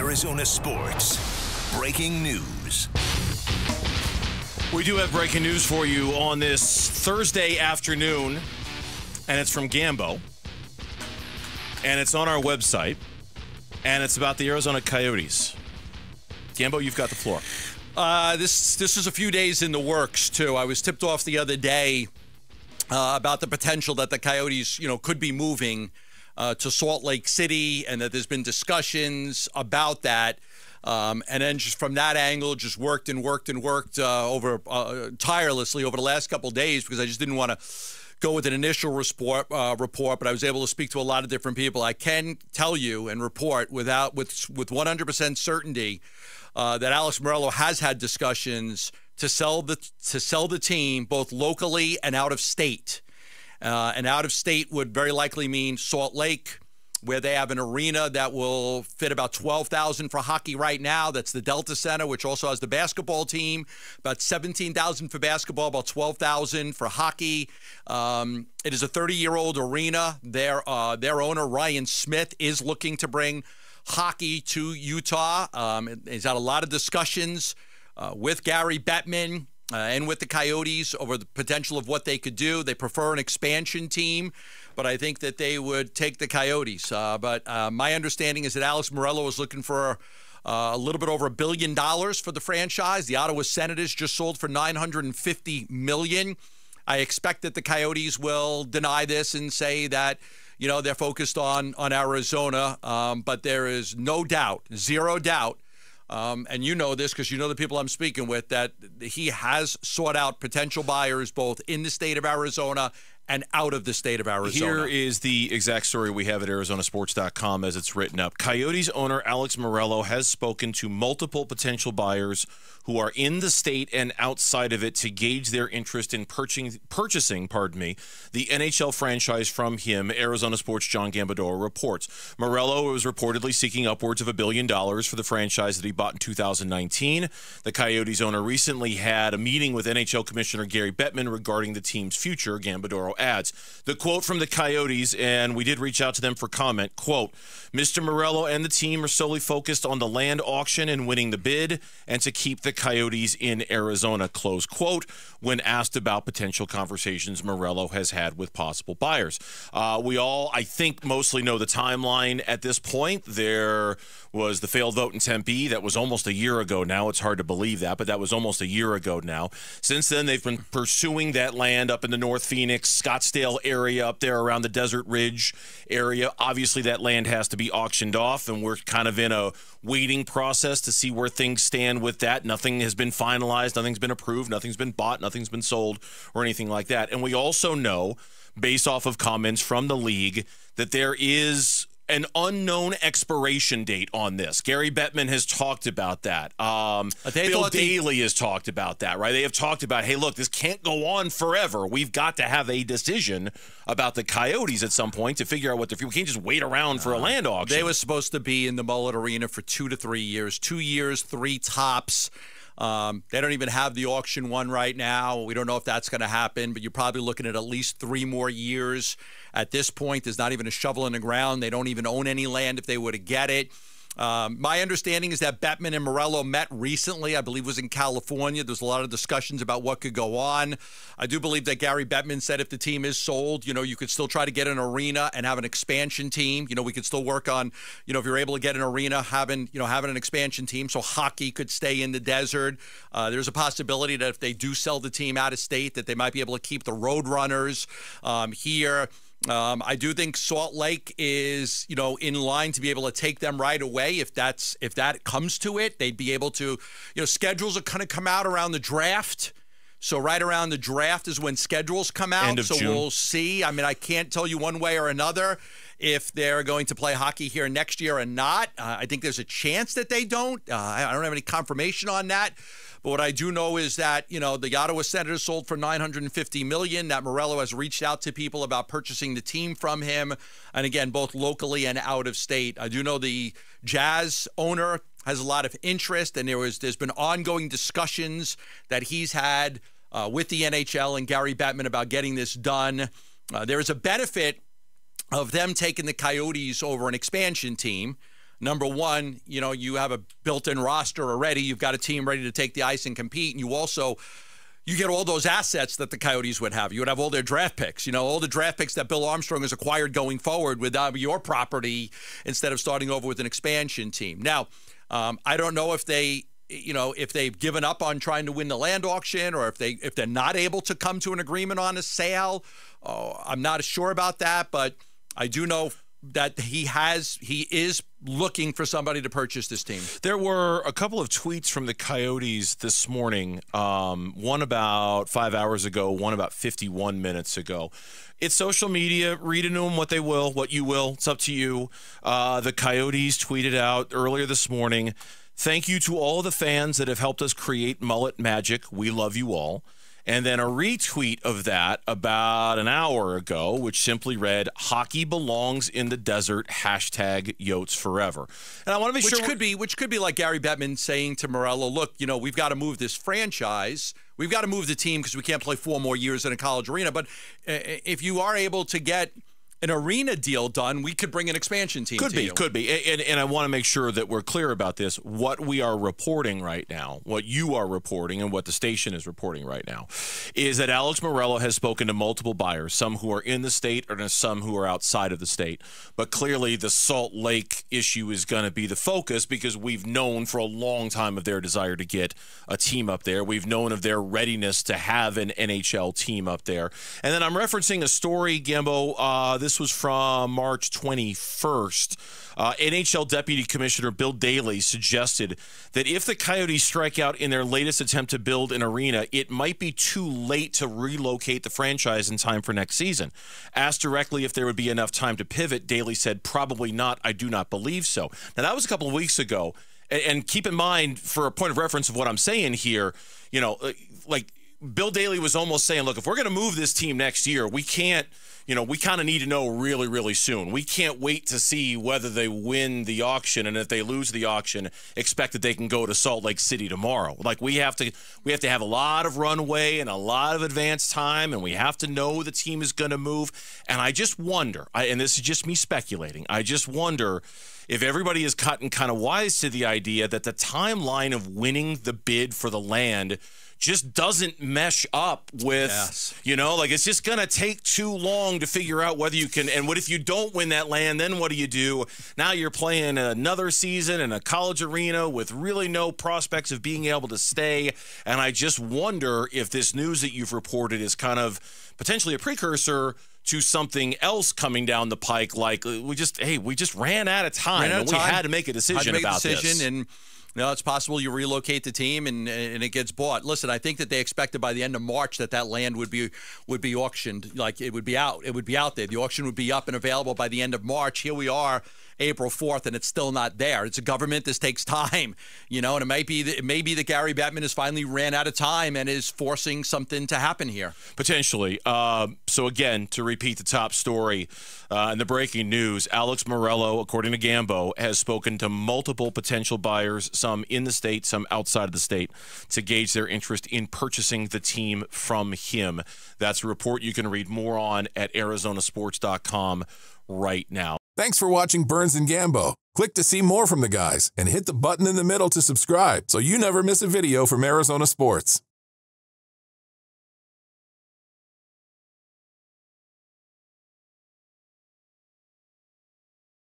Arizona sports. Breaking news. We do have breaking news for you on this Thursday afternoon, and it's from Gambo, and it's on our website, and it's about the Arizona Coyotes. Gambo, you've got the floor. This is a few days in the works, too. I was tipped off the other day about the potential that the Coyotes, could be moving to Salt Lake City, and that there's been discussions about that. And then just from that angle, just worked over tirelessly over the last couple of days because I just didn't want to go with an initial report, but I was able to speak to a lot of different people. I can tell you and report with 100% certainty that Alex Meruelo has had discussions to sell the team both locally and out of state. And out of state would very likely mean Salt Lake, where they have an arena that will fit about 12,000 for hockey right now. That's the Delta Center, which also has the basketball team. About 17,000 for basketball, about 12,000 for hockey. It is a 30-year-old arena. Their owner, Ryan Smith, is looking to bring hockey to Utah. He's had a lot of discussions with Gary Bettman and with the Coyotes over the potential of what they could do. They prefer an expansion team, but I think that they would take the Coyotes. But my understanding is that Alex Meruelo is looking for a little bit over $1 billion for the franchise. The Ottawa Senators just sold for $950 million. I expect that the Coyotes will deny this and say that, they're focused on Arizona. But there is no doubt, zero doubt, and you know this because you know the people I'm speaking with, that he has sought out potential buyers both in the state of Arizona and out of the state of Arizona. Here is the exact story we have at ArizonaSports.com as it's written up. Coyotes owner Alex Meruelo has spoken to multiple potential buyers who are in the state and outside of it to gauge their interest in purchasing the NHL franchise from him, Arizona Sports' John Gambadoro reports. Meruelo was reportedly seeking upwards of $1 billion for the franchise that he bought in 2019. The Coyotes owner recently had a meeting with NHL Commissioner Gary Bettman regarding the team's future, Gambadoro adds. The quote from the Coyotes, and we did reach out to them for comment, quote, Mr. Meruelo and the team are solely focused on the land auction and winning the bid and to keep the Coyotes in Arizona, close quote, when asked about potential conversations Meruelo has had with possible buyers. We all, I think, mostly know the timeline at this point. There was the failed vote in Tempe. That was almost a year ago now. It's hard to believe that, but that was almost a year ago now. Since then, they've been pursuing that land up in the North Phoenix, Scottsdale area up there around the Desert Ridge area. Obviously, that land has to be auctioned off, and we're kind of in a waiting process to see where things stand with that. Nothing has been finalized. Nothing's been approved. Nothing's been bought. Nothing's been sold or anything like that. And we also know, based off of comments from the league, that there is an unknown expiration date on this. Gary Bettman has talked about that. Bill Daly has talked about that, right? They have talked about, hey, look, this can't go on forever. We've got to have a decision about the Coyotes at some point to figure out what we can't just wait around for a land auction. They were supposed to be in the Mullet Arena for 2 to 3 years. 2 years, 3 tops. They don't even have the auction one right now. We don't know if that's going to happen, but you're probably looking at least 3 more years. At this point, there's not even a shovel in the ground. They don't even own any land if they were to get it. My understanding is that Bettman and Meruelo met recently. I believe it was in California. There's a lot of discussions about what could go on. I do believe that Gary Bettman said if the team is sold, you could still try to get an arena and have an expansion team. We could still work on, if you're able to get an arena, having an expansion team so hockey could stay in the desert. There's a possibility that if they do sell the team out of state, that they might be able to keep the Roadrunners here. I do think Salt Lake is, in line to be able to take them right away. If that comes to it, they'd be able to, schedules are going to come out around the draft. So right around the draft is when schedules come out. End of June. We'll see. I mean, I can't tell you one way or another if they're going to play hockey here next year or not. I think there's a chance that they don't. I don't have any confirmation on that. But what I do know is that, the Ottawa Senators sold for $950 million, that Meruelo has reached out to people about purchasing the team from him, and again, both locally and out of state. I do know the Jazz owner has a lot of interest, and there's been ongoing discussions that he's had with the NHL and Gary Bettman about getting this done. There is a benefit of them taking the Coyotes over an expansion team. Number one, you have a built-in roster already. You've got a team ready to take the ice and compete. And you get all those assets that the Coyotes would have. You would have all their draft picks, all the draft picks that Bill Armstrong has acquired going forward with your property instead of starting over with an expansion team. Now, I don't know if if they've given up on trying to win the land auction, or if they're not able to come to an agreement on a sale. I'm not sure about that, but I do know that he is looking for somebody to purchase this team. There were a couple of tweets from the Coyotes this morning, one about 5 hours ago, one about 51 minutes ago. It's social media. Read into them what you will. It's up to you. The Coyotes tweeted out earlier this morning, "Thank you to all the fans that have helped us create mullet magic. We love you all." And then a retweet of that about an hour ago, which simply read, "Hockey belongs in the desert, #Yotes forever." And I want to make sure. Which could be like Gary Bettman saying to Meruelo, look, we've got to move this franchise. We've got to move the team because we can't play 4 more years in a college arena. But if you are able to get an arena deal done, we could bring an expansion team to you. Could be. And I want to make sure that we're clear about this. What we are reporting right now, what you are reporting and what the station is reporting right now, is that Alex Meruelo has spoken to multiple buyers, some who are in the state and some who are outside of the state. But clearly the Salt Lake issue is going to be the focus because we've known for a long time of their desire to get a team up there. We've known of their readiness to have an NHL team up there. And then I'm referencing a story, Gambo, this was from March 21st. NHL Deputy Commissioner Bill Daley suggested that if the Coyotes strike out in their latest attempt to build an arena, it might be too late to relocate the franchise in time for next season. Asked directly if there would be enough time to pivot, Daley said, "Probably not. I do not believe so." Now, that was a couple of weeks ago. And keep in mind, for a point of reference of what I'm saying here, like Bill Daley was almost saying, look, if we're going to move this team next year, we can't, we kind of need to know really, really soon. We can't wait to see whether they win the auction, and if they lose the auction, expect that they can go to Salt Lake City tomorrow. Like we have to have a lot of runway and a lot of advance time, and we have to know the team is going to move. And I just wonder, and this is just me speculating, I just wonder if everybody is gotten kind of wise to the idea that the timeline of winning the bid for the land just doesn't mesh up with, it's just going to take too long to figure out whether you can. And what if you don't win that land? Then what do? Now you're playing another season in a college arena with really no prospects of being able to stay. And I just wonder if this news that you've reported is kind of potentially a precursor to something else coming down the pike. Like we just ran out of time. We had to make a decision about this. And it's possible you relocate the team and it gets bought. Listen, I think that they expected by the end of March that land would be auctioned. Like it would be out. It would be out there. The auction would be up and available by the end of March. Here we are, April 4th, and it's still not there. It's a government. This takes time, and it may be that Gary Bettman has finally ran out of time and is forcing something to happen here. Potentially. So again, to repeat the top story and the breaking news, Alex Meruelo, according to Gambo, has spoken to multiple potential buyers, some in the state, some outside of the state, to gauge their interest in purchasing the team from him. That's a report you can read more on at arizonasports.com right now. Thanks for watching Burns and Gambo. Click to see more from the guys and hit the button in the middle to subscribe so you never miss a video from Arizona Sports.